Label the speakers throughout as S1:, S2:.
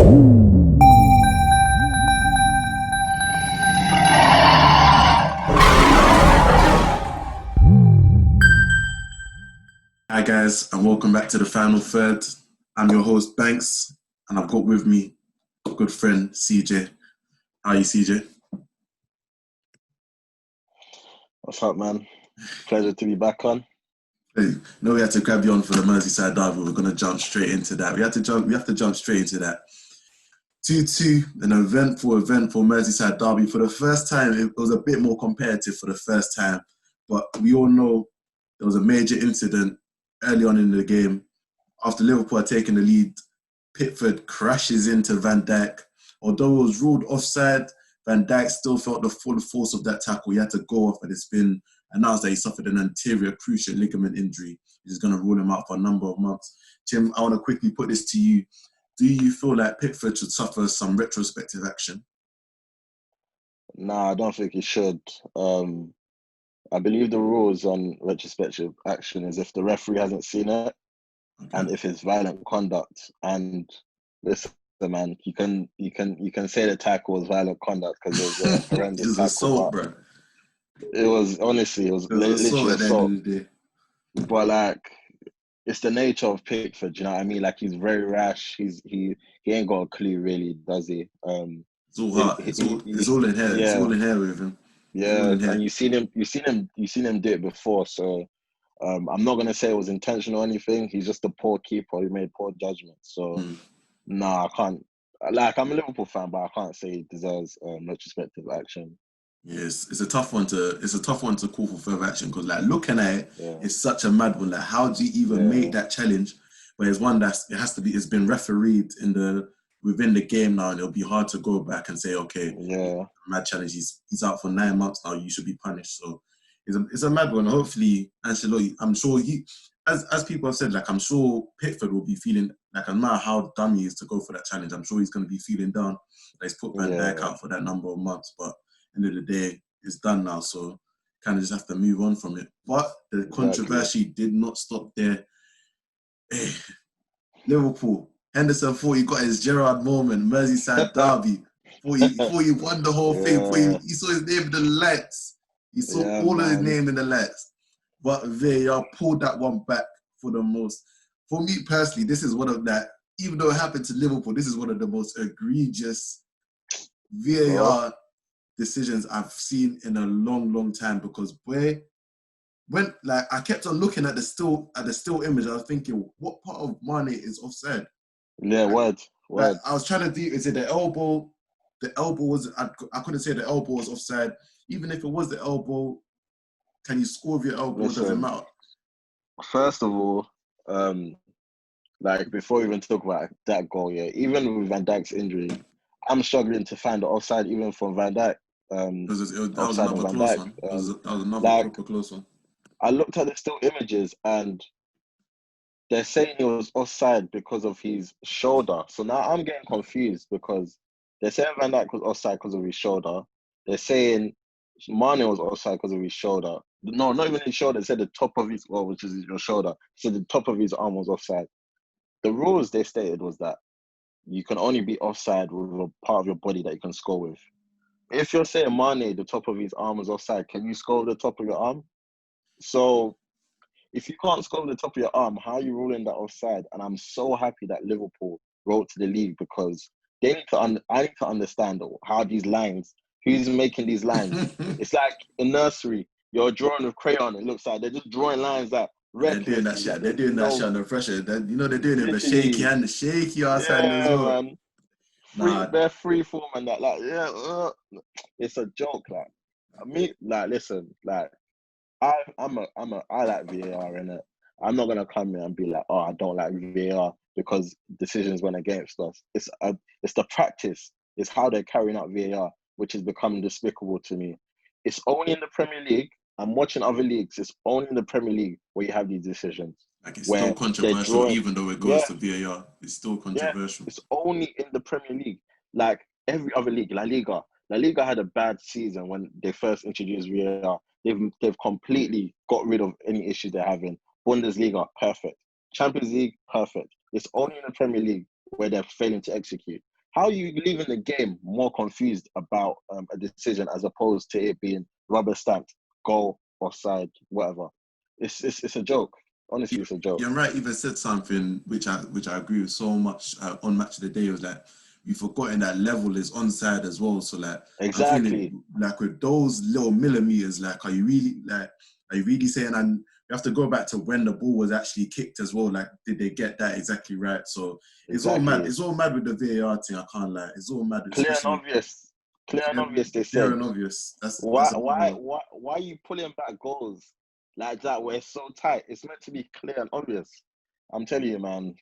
S1: Hi guys, and welcome back to the final third. I'm your host Banks, and I've got with me a good friend CJ. How are you, CJ?
S2: What's up, man? Pleasure to be back on.
S1: Hey, no, we had to grab you on for the Merseyside derby. We're gonna jump straight into that. We have to jump straight into that. 2-2, an eventful Merseyside derby. For the first time, it was a bit more competitive for the first time, but we all know there was a major incident early on in the game. After Liverpool had taken the lead, Pickford crashes into Van Dijk. Although it was ruled offside, Van Dijk still felt the full force of that tackle. He had to go off, and it's been announced that he suffered an anterior cruciate ligament injury, which is going to rule him out for a number of months. Tim, I want to quickly put this to you. Do you feel like Pickford should suffer some retrospective action?
S2: Nah, I don't think he should. I believe the rules on retrospective action is if the referee hasn't seen it, and if it's violent conduct. And listen, man, you can say the tackle was violent conduct because it was a horrendous
S1: It was
S2: tackle.
S1: assault, bro.
S2: It was honestly, it was literally
S1: at the
S2: assault.
S1: end of the day.
S2: But like, it's the nature of Pickford. You know what I mean? Like, he's very rash. He ain't got a clue really, does he?
S1: It's all hard. It's all in here.
S2: Yeah.
S1: It's all in here with him.
S2: Yeah, and you've seen him do it before. So I'm not gonna say it was intentional or anything. He's just a poor keeper. He made poor judgments. So nah, I can't. Like, I'm a Liverpool fan, but I can't say he deserves retrospective action.
S1: Yes, it's a tough one to call for further action because, like, looking at it,
S2: Yeah,
S1: it's such a mad one. Like, how do you even make that challenge? But it's one it's been refereed within the game now, and it'll be hard to go back and say, okay, mad challenge. He's out for 9 months now. You should be punished. So it's a mad one. Hopefully, Ancelotti, I'm sure as people have said, like, I'm sure Pickford will be feeling like, no matter how dumb he is to go for that challenge, I'm sure he's going to be feeling down that he's put Van Dijk out for that number of months. But end of the day, it's done now, so kind of just have to move on from it. But the controversy did not stop there. Liverpool, Henderson thought he got his Gerrard moment, Merseyside derby. Thought he won the whole thing. He saw his name in the lights. He saw all of his name in the lights. But VAR pulled that one back for the most. For me personally, this is one of that, even though it happened to Liverpool, this is one of the most egregious VAR decisions I've seen in a long time, because when like I kept on looking at the still image, I was thinking, what part of Mane is offside?
S2: Yeah, word.
S1: Like, I was trying to do, is it the elbow? The elbow was, I couldn't say the elbow was offside. Even if it was the elbow, can you score with your elbow? Does it matter?
S2: First of all, like, before we even talk about that goal, even with Van Dijk's injury, I'm struggling to find the offside even from Van Dijk.
S1: That was another close one. That was another proper close one.
S2: I looked at the still images and they're saying he was offside because of his shoulder. So now I'm getting confused because they're saying Van Dijk was offside because of his shoulder. They're saying Mane was offside because of his shoulder. No, not even his shoulder. They said the top of his, which is your shoulder. So the top of his arm was offside. The rules they stated was that you can only be offside with a part of your body that you can score with. If you're saying Mane, the top of his arm was offside, can you score with the top of your arm? So if you can't score with the top of your arm, how are you ruling that offside? And I'm so happy that Liverpool wrote to the league, because I need to understand how these lines, who's making these lines. It's like in nursery, you're drawing with crayon. It looks like they're just drawing lines that recklessly.
S1: They're doing that shit. They're doing that shit under pressure. They're doing it with the shaky hand, the shaky ass hand as well.
S2: Man. They're free form and that. Like, it's a joke. Like, I mean, like, listen, like, I like VAR, innit? I'm not gonna come here and be like, oh, I don't like VAR because decisions went against us. It's the practice. It's how they're carrying out VAR, which has become despicable to me. It's only in the Premier League. I'm watching other leagues. It's only in the Premier League where you have these decisions.
S1: Like, it's still controversial, even though it goes to VAR. It's still controversial.
S2: It's only in the Premier League. Like every other league, La Liga had a bad season when they first introduced VAR. They've completely got rid of any issues they're having. Bundesliga, perfect. Champions League, perfect. It's only in the Premier League where they're failing to execute. how are you leaving the game more confused about a decision as opposed to it being rubber stamped, goal, offside, whatever? It's a joke. Honestly, it's a joke.
S1: You're right. Even said something which I agree with so much on Match of the Day. It was like you've forgotten that level is onside as well. So like I'm
S2: Exactly.
S1: feeling like with those little millimeters, like are you really saying? And you have to go back to when the ball was actually kicked as well. Like did they get that exactly right? So it's all mad.
S2: Exactly.
S1: It's all mad with the VAR thing. I can't lie. It's all mad,
S2: Clear and
S1: especially
S2: obvious. Clear and obvious, they
S1: clear
S2: said.
S1: and obvious.
S2: Why
S1: That's a
S2: why
S1: problem.
S2: why are you pulling back goals like that where it's so tight? It's meant to be clear and obvious. I'm telling you, man.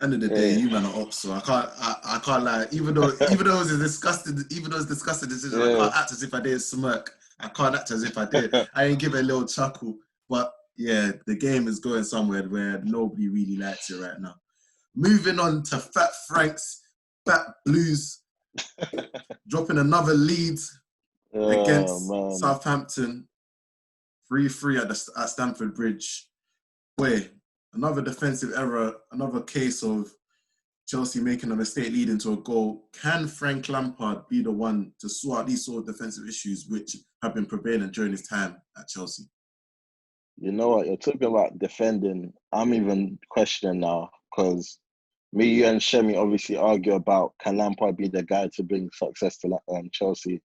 S1: End of the day,
S2: Yeah.
S1: you man are up, so I can't lie. Even though it's a disgusting, decision, I
S2: Yeah.
S1: can't act as if I didn't smirk. I can't act as if I did. I ain't give it a little chuckle. But yeah, the game is going somewhere where nobody really likes it right now. Moving on to Fat Frank's Fat Blues, dropping another lead
S2: Oh
S1: against
S2: man.
S1: Southampton, 3-3 at Stamford Bridge. Boy, another defensive error, another case of Chelsea making a mistake leading to a goal. Can Frank Lampard be the one to sort out these sort of defensive issues which have been prevailing during his time at Chelsea?
S2: You know what? You're talking about defending. I'm even questioning now because me, you, and Shemi obviously argue about can Lampard be the guy to bring success to Chelsea.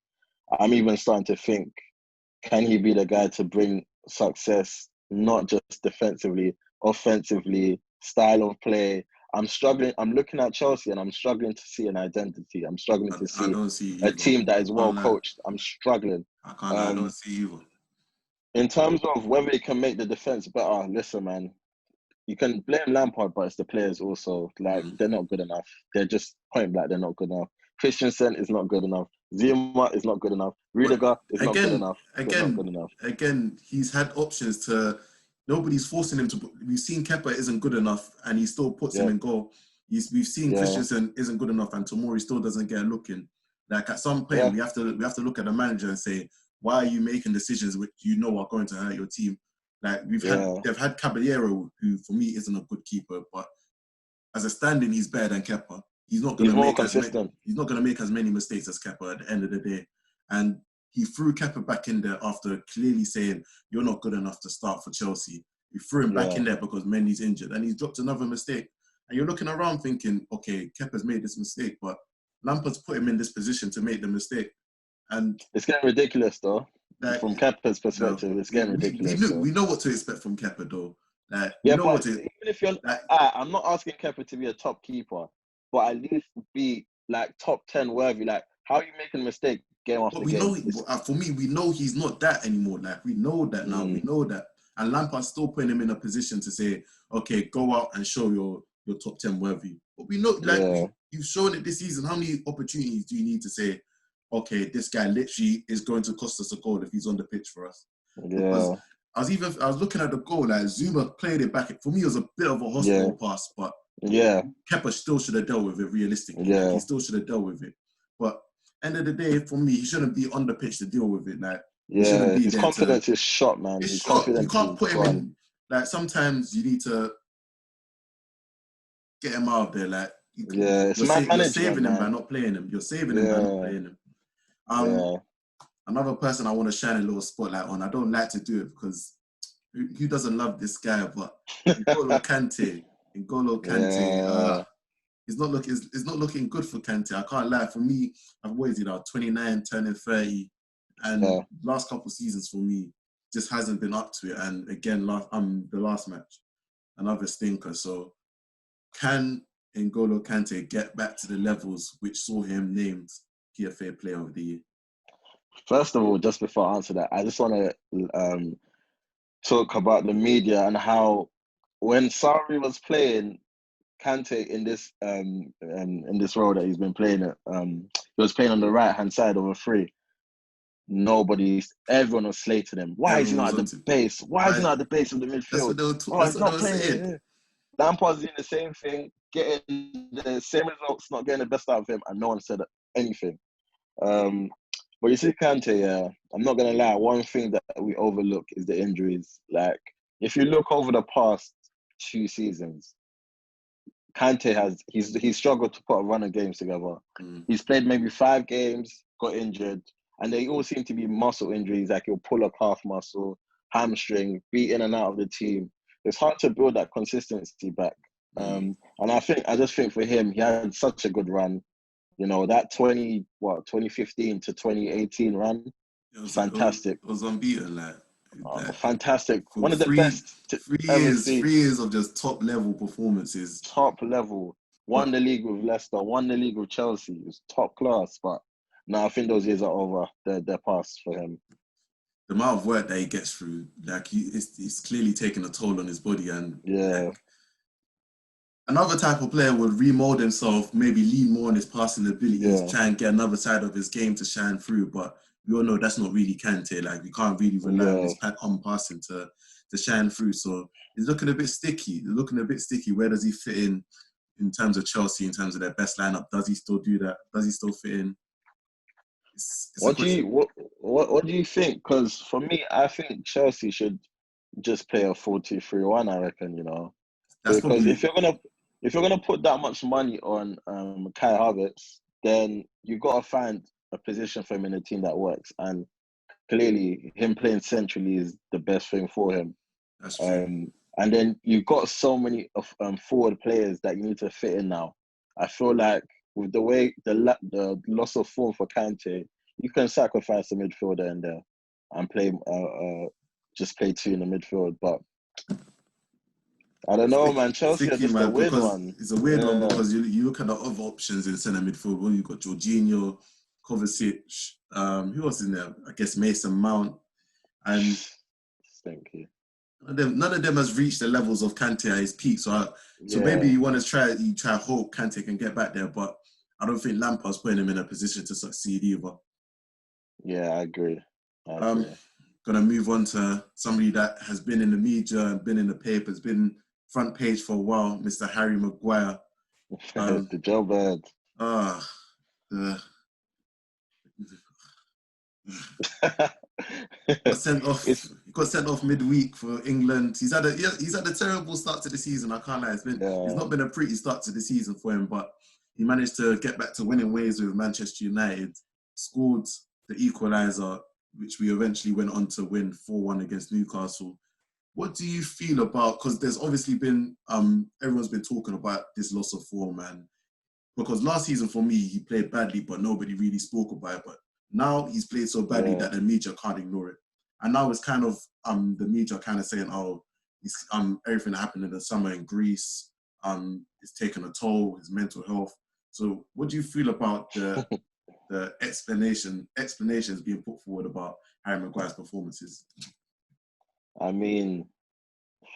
S2: I'm even starting to think, can he be the guy to bring success, not just defensively, offensively, style of play? I'm struggling. I'm looking at Chelsea and I'm struggling to see an identity. I'm struggling to
S1: I
S2: see
S1: don't see
S2: a
S1: either.
S2: team that is
S1: I
S2: well
S1: can't lie.
S2: coached. I'm struggling.
S1: I can't lie. I don't
S2: Um,
S1: see either.
S2: in terms of whether it can make the defense better, listen, man, you can blame Lampard, but it's the players also. Like, they're not good enough. They're just point blank, they're not good enough. Christensen is not good enough. Zuma is not good enough.
S1: But
S2: Rudiger is not good
S1: again,
S2: enough. They're not
S1: again,
S2: good enough.
S1: again, he's had options to. Nobody's forcing him to. We've seen Kepa isn't good enough, and he still puts him
S2: Yeah,
S1: in goal. We've seen
S2: yeah,
S1: Christensen isn't good enough, and Tomori still doesn't get a look in. Like at some point,
S2: yeah,
S1: we have to look at the manager and say, why are you making decisions which you know are going to hurt your team? Like
S2: yeah.
S1: they've had Caballero, who for me isn't a good keeper, but as a standing, he's better than Kepa. He's not
S2: He's
S1: gonna
S2: more
S1: make as many.
S2: consistent.
S1: He's not gonna make as many mistakes as Kepa at the end of the day. And he threw Kepa back in there after clearly saying you're not good enough to start for Chelsea. He threw him back
S2: Yeah,
S1: in there because Mendy's injured, and he's dropped another mistake. And you're looking around thinking, okay, Kepa's made this mistake, but Lampard's put him in this position to make the mistake. And
S2: it's getting ridiculous though.
S1: like,
S2: From Kepa's
S1: no,
S2: perspective, it's getting ridiculous. So
S1: we know what to expect from Kepa though. Like, we
S2: yeah,
S1: know what
S2: but
S1: to
S2: even if you're,
S1: like.
S2: I'm not asking Kepa to be a top keeper, but at least be like top 10 worthy. Like, how are you making a mistake game
S1: But
S2: after
S1: we know,
S2: game? It's,
S1: for me, we know he's not that anymore. Like, we know that now. We
S2: mm,
S1: know that. And Lampard's still putting him in a position to say, okay, go out and show your top 10 worthy. But we know, like,
S2: yeah,
S1: you've shown it this season. How many opportunities do you need to say, okay, this guy literally is going to cost us a goal if he's on the pitch for us? Because
S2: yeah,
S1: I was looking at the goal, like, Zuma played it back. For me, it was a bit of a
S2: yeah,
S1: hospital pass, but
S2: yeah,
S1: Kepa still should have dealt with it realistically. Like, he
S2: yeah,
S1: still should have dealt with it. But end of the day, for me, he shouldn't be on the pitch to deal with it. Like, he shouldn't
S2: yeah.
S1: be
S2: His
S1: there to.
S2: confidence is shot, man.
S1: It's
S2: His
S1: shot. You
S2: confidence
S1: can't
S2: is
S1: put him
S2: gone.
S1: in. Like, sometimes you need to get him out of there. Like,
S2: Yeah, it's man
S1: you're
S2: management,
S1: saving him by
S2: man.
S1: not playing him. You're saving him by not
S2: Yeah,
S1: playing him. Um,
S2: yeah.
S1: Another person I want to shine a little spotlight on. I don't like to do it because who doesn't love this guy? But N'Golo Kante, N'Golo Kante.
S2: Yeah,
S1: It's not looking good for Kante. I can't lie. For me, I've always 29, turning 30, and
S2: yeah.
S1: last couple of seasons for me just hasn't been up to it. And again, the last match, another stinker. So can N'Golo Kante get back to the levels which saw him named PFA Player of the Year?
S2: First of all, just before I answer that, I just want to talk about the media and how when Sarri was playing Kante in this role that he's been playing it, he was playing on the right hand side of a free. Everyone was slating him. Why is he
S1: Everyone
S2: not
S1: was
S2: at
S1: on
S2: the
S1: to.
S2: base? Why is he
S1: Right?
S2: not at the base of the
S1: That's
S2: midfield?
S1: what they were.
S2: Oh,
S1: That's
S2: he's
S1: what they
S2: not
S1: were
S2: playing
S1: saying.
S2: it. Lampard's doing the same thing, getting the same results, not getting the best out of him, and no one said anything. But you see, Kante, yeah, I'm not gonna lie. One thing that we overlook is the injuries. Like, if you look over the past 2 seasons, he's struggled to put a run of games together. He's played maybe 5 games, got injured, and they all seem to be muscle injuries. Like he'll pull a calf muscle, hamstring, be in and out of the team. It's hard to build that consistency back. And I just think for him, he had such a good run. You know, that 2015 to 2018 run, fantastic.
S1: It was unbeaten, like
S2: fantastic.
S1: for
S2: One of the best to ever see.
S1: 3 years of just top level performances.
S2: Top level. Won the league with Leicester, won the league with Chelsea. It was top class. But no, I think those years are over. They're past for him.
S1: The amount of work that he gets through, like it's clearly taking a toll on his body. And like, another type of player would remold himself, maybe lean more on his passing abilities, try and get another side of his game to shine through. But we all know that's not really Kante. Like we can't really rely on his passing to shine through. So he's looking a bit sticky. Where does he fit in terms of Chelsea, in terms of their best lineup? Does he still do that? Does he still fit in?
S2: What do you think? Because for me, I think Chelsea should just play a 4-2-3-1. I reckon, you know, because if you're gonna put that much money on Kai Havertz, then you've got to find a position for him in a team that works. And clearly, him playing centrally is the best thing for him.
S1: That's true.
S2: And then you've got so many forward players that you need to fit in now. I feel like with the way the loss of form for Kante, you can sacrifice a midfielder in there and play just play 2 in the midfield. But I don't know, man. Chelsea are just a weird one.
S1: It's a weird one because you look at the other options in centre midfield. Well, you've got Jorginho, Kovacic. Who else is in there? I guess Mason Mount. And
S2: thank you.
S1: None of them has reached the levels of Kante at his peak. So maybe you want to try hope Kante can get back there, but I don't think Lampard's putting him in a position to succeed either.
S2: Yeah, I agree.
S1: Gonna move on to somebody that has been in the media and been in the papers, been front page for a while, Mr. Harry Maguire.
S2: The jailbird.
S1: Got sent off midweek for England. He's had a terrible start to the season. I can't lie. It's not been a pretty start to the season for him, but he managed to get back to winning ways with Manchester United. Scored the equaliser, which we eventually went on to win 4-1 against Newcastle. What do you feel about? Because there's obviously been everyone's been talking about this loss of form, man. Because last season for me he played badly, but nobody really spoke about it. But now he's played so badly that the media can't ignore it. And now it's kind of the media kind of saying, oh, it's, everything that happened in the summer in Greece, it's taken a toll, his mental health. So what do you feel about the explanations being put forward about Harry Maguire's performances?
S2: I mean,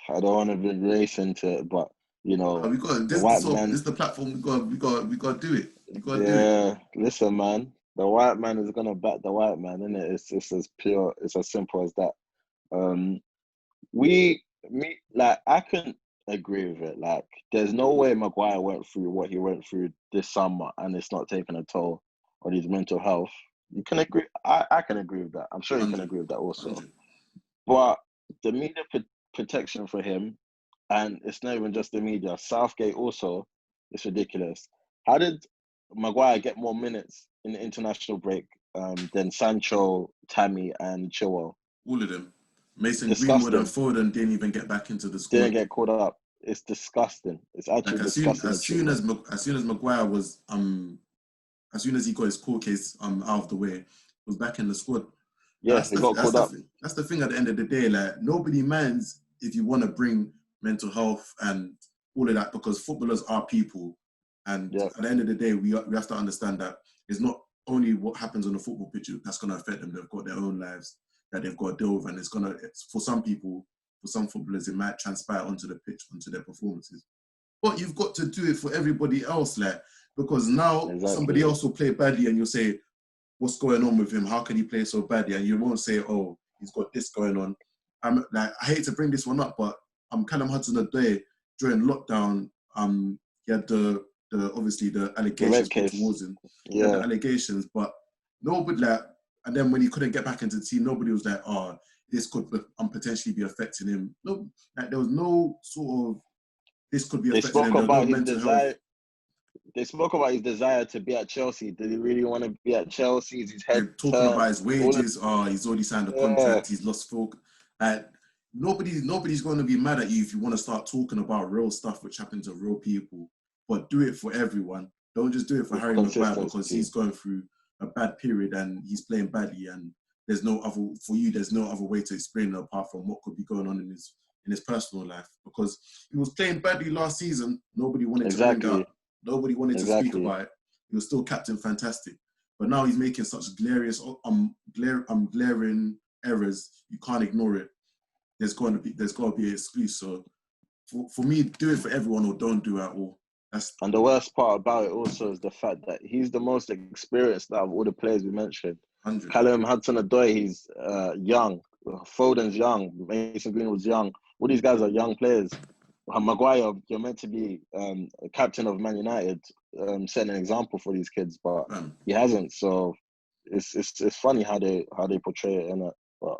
S2: I don't want to be race into it, but you know,
S1: this is the platform. We got to do it. Do it.
S2: Listen, man. The white man is gonna back the white man, isn't it? It's as pure, it's as simple as that. I couldn't agree with it. Like, there's no way Maguire went through what he went through this summer, and it's not taking a toll on his mental health. You can agree. I can agree with that. I'm sure you can agree with that also.
S1: 100.
S2: But the media protection for him, and it's not even just the media. Southgate also, it's ridiculous. How did Maguire get more minutes in the international break than Sancho, Tammy, and Chilwell?
S1: All of them. Mason Greenwood and Foden didn't even get back into the squad.
S2: Didn't get caught up. It's disgusting. It's actually disgusting.
S1: As soon as Maguire was as soon as he got his court case out of the way, was back in the squad.
S2: Yeah, he got caught up.
S1: That's the thing at the end of the day. Like, nobody minds if you want to bring mental health and all of that, because footballers are people. And at the end of the day, we have to understand that it's not only what happens on the football pitch that's going to affect them. They've got their own lives that they've got to deal with. And for some people, for some footballers, it might transpire onto the pitch, onto their performances. But you've got to do it for everybody else, like, because now somebody else will play badly and you'll say, what's going on with him? How can he play so badly? And you won't say, oh, he's got this going on. I hate to bring this one up, but Callum Hudson-Odoi during lockdown, he had obviously the allegations put towards him. Yeah, the allegations, but nobody and then when he couldn't get back into the team, nobody was like, oh, this could potentially be affecting him. No, there was no sort of this could be
S2: They
S1: affecting
S2: spoke
S1: him. There's no
S2: about his
S1: mental health.
S2: desire. They spoke about his desire to be at Chelsea. Did he really want to be at Chelsea? Is his head
S1: They're talking
S2: turned?
S1: about his wages. He's already signed a
S2: Yeah,
S1: contract. He's lost focus. Nobody's going to be mad at you if you want to start talking about real stuff which happened to real people. But do it for everyone. Don't just do it for
S2: with
S1: Harry Maguire because
S2: consistency.
S1: he's going through a bad period and he's playing badly. And there's no other way to explain it apart from what could be going on in his personal life. Because he was playing badly last season. Nobody wanted to bring it up. Nobody wanted to speak about it. He was still captain fantastic. But now he's making such glaring errors. You can't ignore it. There's got to be an excuse. So for me, do it for everyone or don't do it at all.
S2: And the worst part about it also is the fact that he's the most experienced out of all the players we mentioned.
S1: 100.
S2: Callum Hudson-Odoi, he's young. Foden's young. Mason Greenwood's young. All these guys are young players. Maguire, you're meant to be a captain of Man United, setting an example for these kids, but he hasn't. So it's funny how they portray it, innit? But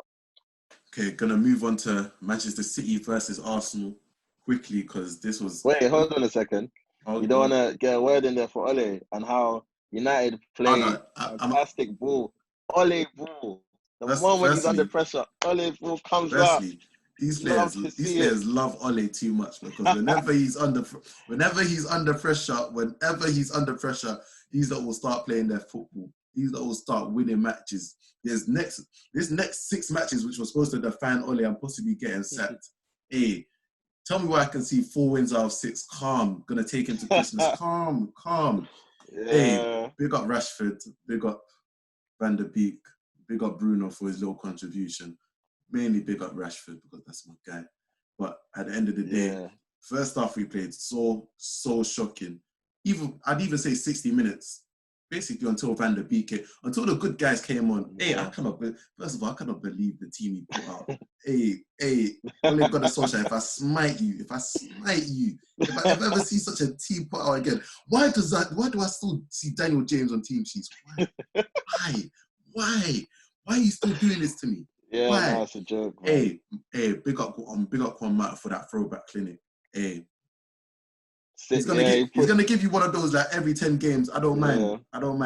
S1: okay, gonna move on to Manchester City versus Arsenal quickly because this was.
S2: Wait, hold on a second. You don't want to get a word in there for Ole and how United play fantastic ball. Ole ball. The moment he's under pressure, Ole ball comes out.
S1: These players love Ole too much because whenever he's under pressure, these that will start playing their football. These that will start winning matches. This next 6 matches, which was supposed to define Ole and possibly getting sacked. Hey, tell me why I can see 4 wins out of 6. Calm. Gonna take him to Christmas. Calm.
S2: Yeah.
S1: Hey, big up Rashford. Big up Van der Beek. Big up Bruno for his little contribution. Mainly big up Rashford because that's my guy. But at the end of the day, first half we played so shocking. I'd even say 60 minutes. Basically until Van der Beek came, until the good guys came on. Hey, first of all, I cannot believe the team he put out. hey, only got a social. If I smite you, if I ever see such a team put out again, why do I still see Daniel James on team sheets? Why are you still doing this to me?
S2: Yeah,
S1: why?
S2: no, it's a joke, man.
S1: Hey, big up Quan Matter for that throwback clinic. Hey. He's gonna give you one of those like every 10 games. I don't mind.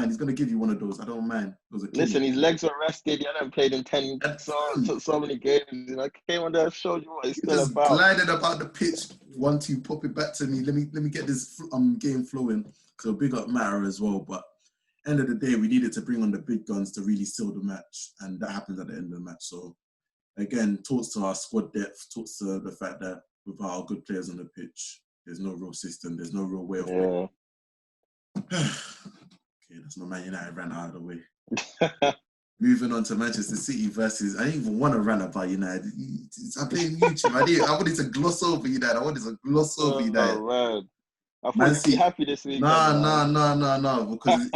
S1: He's gonna give you one of those. I don't mind.
S2: Listen, his legs are rested. He hadn't played in 10 so many games. You know, came on there, showed you what he's still
S1: just
S2: about.
S1: Gliding about the pitch. 1-2, pop it back to me. Let me get this game flowing. So big up Matter as well. But end of the day, we needed to bring on the big guns to really seal the match, and that happened at the end of the match. So again, talks to our squad depth, talks to the fact that without our good players on the pitch, there's no real system. There's no real way of playing. Okay, that's my Man United rant out of the way. Moving on to Manchester City versus... I didn't even want to rant about United. I'm playing YouTube. I wanted to gloss over United. United.
S2: Man. I thought you'd be happy this week.
S1: No. Because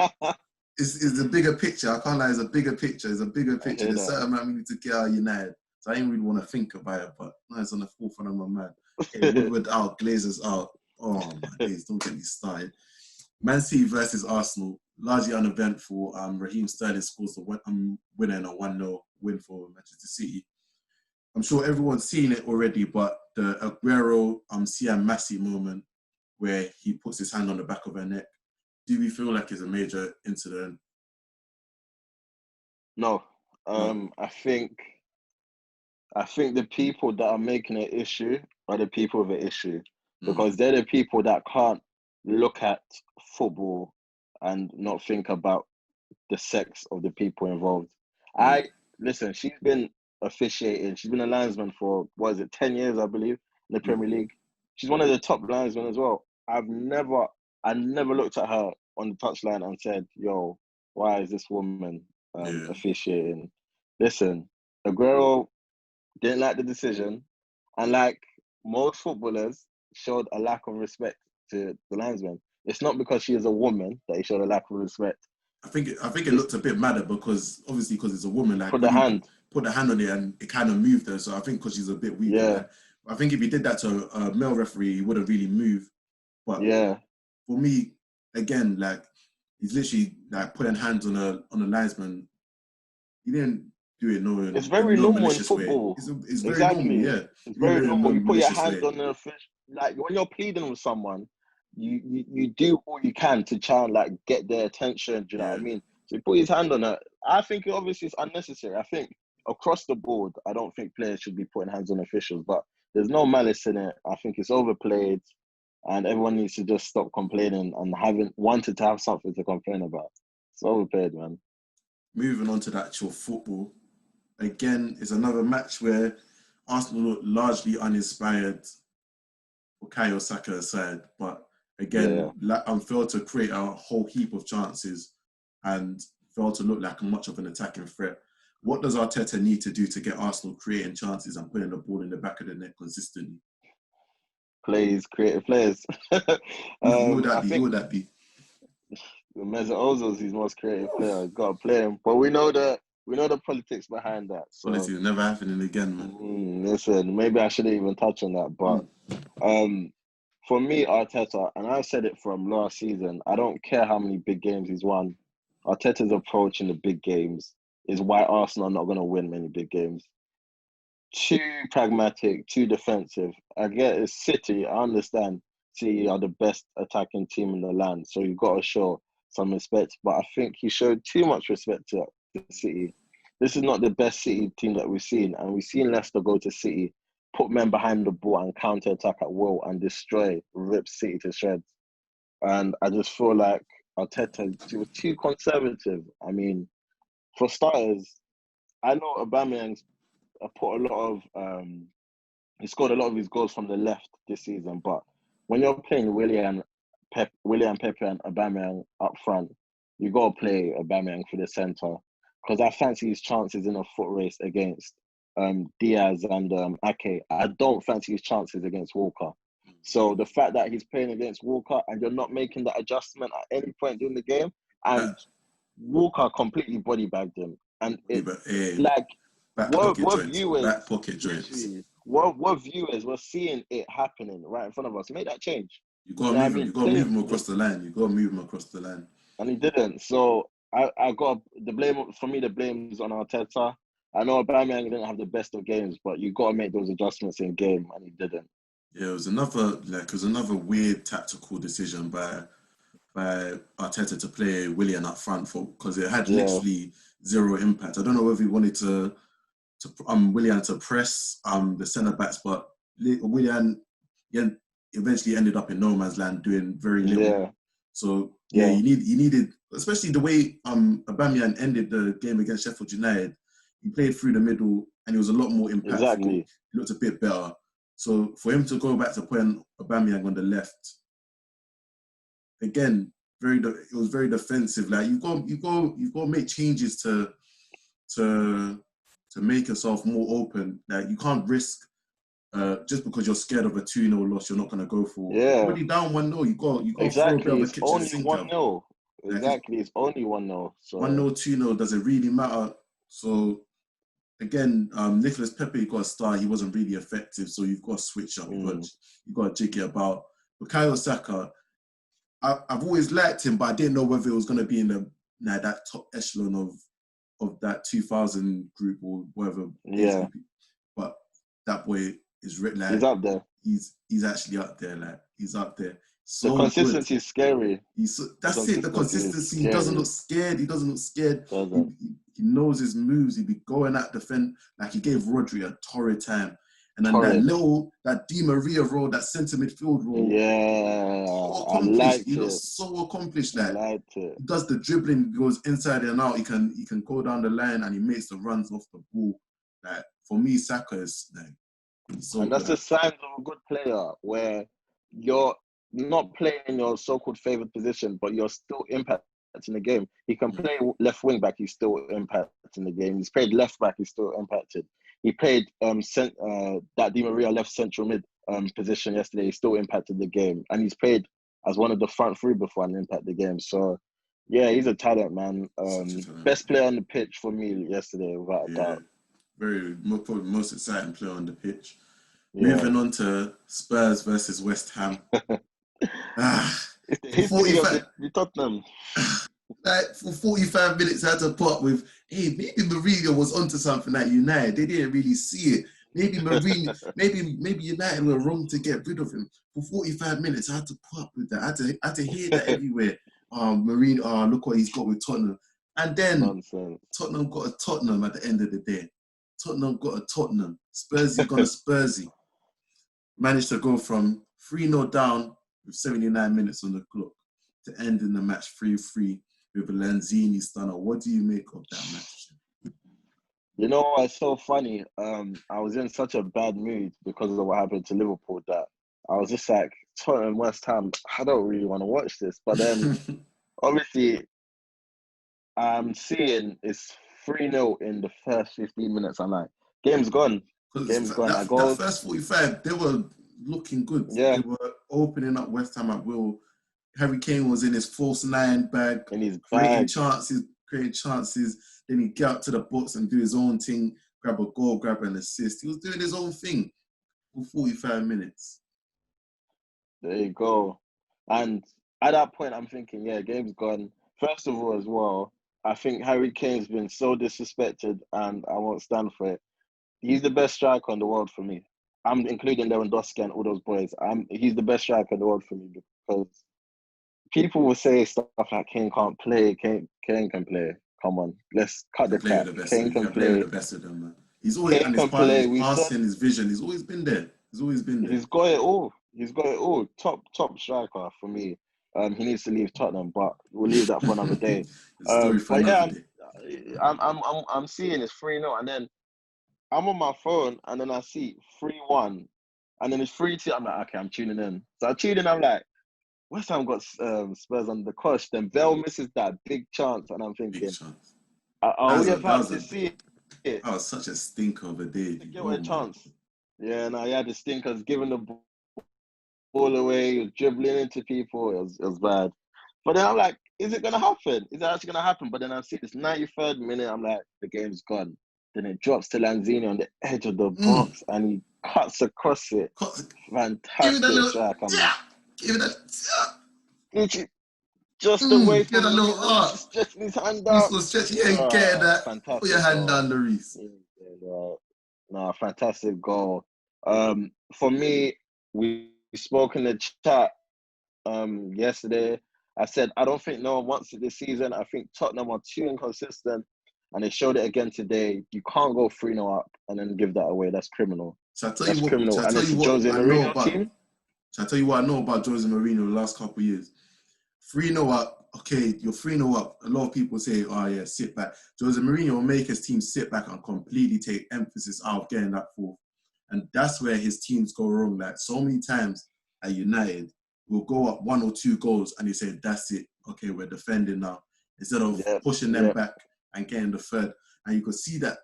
S1: it's a bigger picture. I can't lie. It's a bigger picture. There's a certain amount we need to get out of United. So I didn't really want to think about it. But no, it's on the forefront of my mind. Okay, Woodward out, Glazers out. Oh my days, don't get me started. Man City versus Arsenal, largely uneventful. Raheem Sterling scores the winner in a 1-0 win for Manchester City. I'm sure everyone's seen it already, but the Aguero Siam Massi moment where he puts his hand on the back of her neck, do we feel like it's a major incident?
S2: No. I think the people that are making an issue are the people with an issue because they're the people that can't look at football and not think about the sex of the people involved. Listen, she's been officiating. She's been a linesman for, 10 years, I believe, in the Premier League. She's one of the top linesmen as well. I never looked at her on the touchline and said, yo, why is this woman officiating? Listen, Aguero didn't like the decision, and like most footballers, showed a lack of respect to the linesman. It's not because she is a woman that he showed a lack of respect.
S1: I think it looked a bit madder because it's a woman. Like
S2: put the hand
S1: on it and it kind of moved her. So I think because she's a bit weak.
S2: Yeah.
S1: Like, I think if he did that to a male referee, he wouldn't really move. But for me, again, like he's literally like putting hands on a linesman. He didn't do it
S2: it's very normal in
S1: malicious
S2: football.
S1: way. It's very normal, yeah.
S2: It's very normal. You put your hand on the fish. like when you're pleading with someone, you do all you can to try and like get their attention. Do you know what I mean? So he put his hand on it. I think obviously it's unnecessary. I think across the board, I don't think players should be putting hands on officials, but there's no malice in it. I think it's overplayed, and everyone needs to just stop complaining and wanted to have something to complain about. It's overplayed, man.
S1: Moving on to the actual football, again, it's another match where Arsenal look largely uninspired for Bukayo Saka aside, but again, failed to create a whole heap of chances and failed to look like much of an attacking threat. What does Arteta need to do to get Arsenal creating chances and putting the ball in the back of the net consistently?
S2: Creative players.
S1: Who would that be?
S2: Mesut Ozil's his most creative player. Got to play him, but we know the politics behind that. So
S1: politics never happening again, man.
S2: Listen, maybe I shouldn't even touch on that, but for me, Arteta, and I've said it from last season, I don't care how many big games he's won. Arteta's approach in the big games is why Arsenal are not going to win many big games. Too pragmatic, too defensive. I get it's City. I understand City are the best attacking team in the land, so you've got to show some respect. But I think he showed too much respect to City. This is not the best City team that we've seen, and we've seen Leicester go to City, put men behind the ball and counter-attack at will and rip City to shreds. And I just feel like Arteta was too conservative. I mean, for starters, I know Aubameyang's put a lot of he scored a lot of his goals from the left this season, but when you're playing Willian, Pepe and Aubameyang up front, you got to play Aubameyang for the centre, because I fancy his chances in a foot race against Diaz and Ake. I don't fancy his chances against Walker. So the fact that he's playing against Walker and you're not making that adjustment at any point during the game, and Walker completely body bagged him, and
S1: back pocket joints.
S2: What viewers were seeing it happening right in front of us. Make that change.
S1: You gotta move him across the line. You gotta move him across the line.
S2: And he didn't. So I got the blame. For me, the blame is on Arteta. I know Aubameyang didn't have the best of games, but you got to make those adjustments in game, and he didn't.
S1: Yeah, it was another weird tactical decision by Arteta to play Willian up front because it had literally zero impact. I don't know whether he wanted to Willian to press the centre backs, but Willian eventually ended up in no man's land doing very little. Yeah. So you needed, especially the way Aubameyang ended the game against Sheffield United. He played through the middle and he was a lot more impactful.
S2: Exactly.
S1: He looked a bit better. So for him to go back to putting Aubameyang on the left, again, it was very defensive. Like you got to make changes to make yourself more open. Like you can't risk just because you're scared of a 2-0 loss, you're not going to go for.
S2: Yeah.
S1: Already down 1-0, you got
S2: exactly.
S1: throw a bit of a
S2: It's
S1: kitchen
S2: only
S1: sink
S2: 1-0. Exactly, it's only 1-0. So
S1: 1-0, 2-0, does it really matter? So again, Nicolas Pepe got a start. He wasn't really effective, so you've got to switch up. You've got to jig it about. Bukayo Saka, I've always liked him, but I didn't know whether it was going to be in that top echelon of that 2000 group or whatever.
S2: Yeah.
S1: But that boy is like
S2: he's up there.
S1: He's actually up there. Like he's up there. So
S2: the consistency is scary.
S1: That's it. The consistency. He doesn't look scared. He knows his moves. He'd be going at defense. Like he gave Rodri a torrid time. And then that Di Maria role, that centre midfield role.
S2: Yeah.
S1: So accomplished. He looks so accomplished. Like,
S2: I liked it.
S1: He does the dribbling, goes inside and out. He can go down the line and he makes the runs off the ball. Like for me, Saka is like so
S2: and that's
S1: good.
S2: the sign of a good player where you're not playing your so-called favoured position, but you're still impacting the game. He can play left wing back, he's still impacting the game. He's played left back, he's still impacted. He played that Di Maria left central mid position yesterday, he still impacted the game. And he's played as one of the front three before and impacted the game. So yeah, he's a talent, man. Best player on the pitch for me yesterday, without a doubt.
S1: Probably most exciting player on the pitch. Moving on to Spurs versus West Ham.
S2: Tottenham.
S1: Like for 45 minutes, I had to put up with, maybe Mourinho was onto something at United. They didn't really see it. Maybe Mourinho, maybe United were wrong to get rid of him. For 45 minutes, I had to put up with that. I had to hear that everywhere. Mourinho, look what he's got with Tottenham. And then
S2: Nonsense.
S1: Tottenham got a Tottenham at the end of the day. Tottenham got a Tottenham. Spursy got a Spursy. Managed to go from 3-0 down with 79 minutes on the clock to ending the match 3-3 with a Lanzini stunner. What do you make of that match?
S2: You know what's so funny? I was in such a bad mood because of what happened to Liverpool that I was just like, Tottenham, West Ham, I don't really want to watch this. But then, obviously, I'm seeing it's 3-0 in the first 15 minutes. I'm like, game's gone. Game's gone.
S1: That first 45, they were looking good.
S2: Yeah.
S1: They were opening up West Ham at will. Harry Kane was in his false nine bag,
S2: In his
S1: creating
S2: bag.
S1: chances. Then he'd get up to the box and do his own thing, grab a goal, grab an assist. He was doing his own thing for 45 minutes.
S2: There you go. And at that point, I'm thinking, yeah, game's gone. First of all, as well, I think Harry Kane's been so disrespected, and I won't stand for it. He's the best striker in the world for me. I'm including Lewandowski and all those boys. He's the best striker in the world for me because people will say stuff like Kane can't play. Kane can play. Come on, let's cut the crap. Kane can play.
S1: The best of them, man. He's always
S2: Kane
S1: and his
S2: can play.
S1: passing, his vision. He's always been there.
S2: He's got it all. He's got it all. Top striker for me. He needs to leave Tottenham, but we'll leave that for another day. But yeah, I'm seeing it's 3-0, and then I'm on my phone, and then I see 3-1, and then it's 3-2. I'm like, okay, I'm tuning in. So I tune in. I'm like, West Ham got Spurs under the cosh. Then Bell misses that big chance, and I'm thinking, I would have had to see it.
S1: That was such a stinker of a day.
S2: Give it a chance. Yeah, no, he had the stinkers giving the ball away, he was dribbling into people. It was bad. But then I'm like, is it gonna happen? Is it actually gonna happen? But then I see this 93rd minute, I'm like, the game's gone. Then it drops to Lanzini on the edge of the box, and he cuts across it. Fantastic strike.
S1: Give it a
S2: just away from
S1: get a little art.
S2: Stretching his hand out.
S1: You ain't getting that.
S2: Fantastic.
S1: Put your hand down, Lloris.
S2: No, fantastic goal. For me, we spoke in the chat yesterday. I said I don't think no one wants it this season. I think Tottenham are too inconsistent, and they showed it again today. You can't go 3-0 up and then give that away. That's criminal.
S1: So I tell you what I know about Jose Mourinho the last couple of years. 3-0 up, okay, you're 3-0 up. A lot of people say, oh yeah, sit back. Jose Mourinho will make his team sit back and completely take emphasis out of getting that fourth. And that's where his teams go wrong. Like so many times at United, we'll go up 1 or 2 goals and you say, that's it. Okay, we're defending now. Instead of pushing them back and getting the third. And you could see that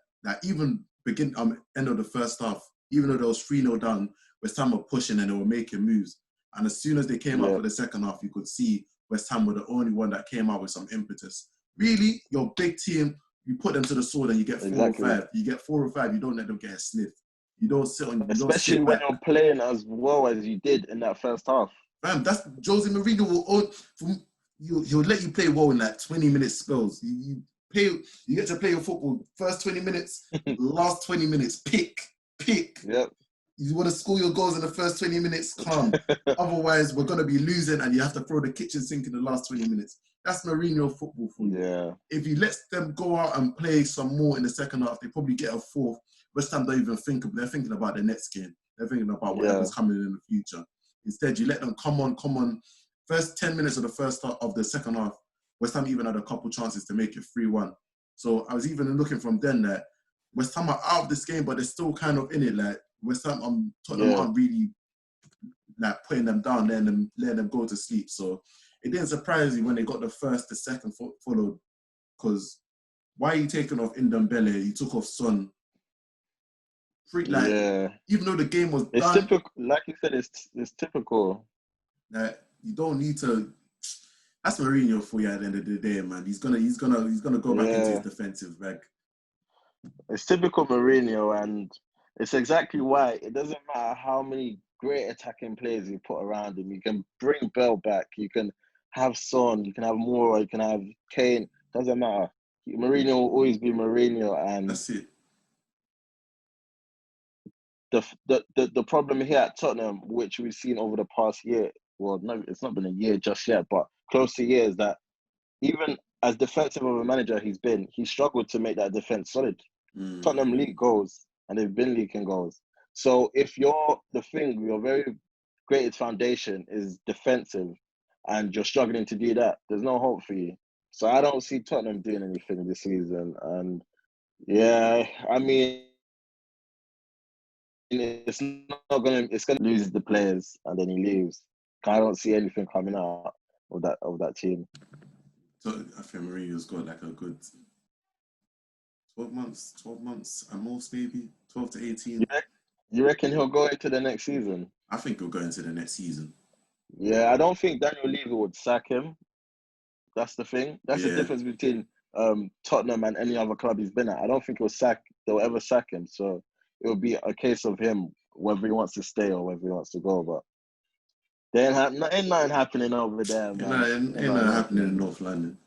S1: even end of the first half, even though there was 3-0 down, West Ham were pushing and they were making moves. And as soon as they came up for the second half, you could see West Ham were the only one that came out with some impetus. Really, your big team, you put them to the sword and you get 4 or 5. You get 4 or 5, you don't let them get a sniff. You don't sit on.
S2: Especially when you're playing as well as you did in that first half.
S1: Fam, that's Jose Mourinho he'll let you play well in like 20-minute spells. You get to play your football first 20 minutes, last 20 minutes, pick.
S2: Yep.
S1: You want to score your goals in the first 20 minutes, calm. Otherwise, we're going to be losing and you have to throw the kitchen sink in the last 20 minutes. That's Mourinho football for you.
S2: Yeah.
S1: If he lets them go out and play some more in the second half, they probably get a 4th. West Ham don't even they're thinking about the next game. They're thinking about whatever's coming in the future. Instead, you let them come on. First 10 minutes of the first half of the second half, West Ham even had a couple chances to make it 3-1. So I was even looking from then that West Ham are out of this game, but they're still kind of in it. Like West Ham, Tottenham aren't really like putting them down, letting them go to sleep. So it didn't surprise me when they got the first, the second followed. Because why are you taking off Ndombele? You took off Son. Even though the game was done,
S2: typical. Like you said, it's typical.
S1: You don't need to. That's Mourinho for you at the end of the day, man. He's gonna go back into his defensive bag.
S2: It's typical Mourinho, and it's exactly why it doesn't matter how many great attacking players you put around him. You can bring Bell back. You can have Son. You can have Moura. You can have Kane. Doesn't matter. Mourinho will always be Mourinho, and
S1: that's it.
S2: the problem here at Tottenham, which we've seen over the past year, well, no, it's not been a year just yet, but close to a year, is that even as defensive of a manager he's been, he struggled to make that defense solid. Tottenham leak goals, and they've been leaking goals. So if your very greatest foundation is defensive, and you're struggling to do that, there's no hope for you. So I don't see Tottenham doing anything this season. And yeah, I mean, it's gonna lose the players, and then he leaves. I don't see anything coming out of that team.
S1: So I think Mourinho's got like a good 12 months at most, maybe 12 to 18.
S2: You reckon he'll go into the next season?
S1: I think he'll go into the next season.
S2: Yeah, I don't think Daniel Levy would sack him. That's the thing. That's the difference between Tottenham and any other club he's been at. I don't think they'll ever sack him. So it will be a case of him whether he wants to stay or whether he wants to go. But there ain't nothing happening over there, man.
S1: Ain't nothing happening in North London.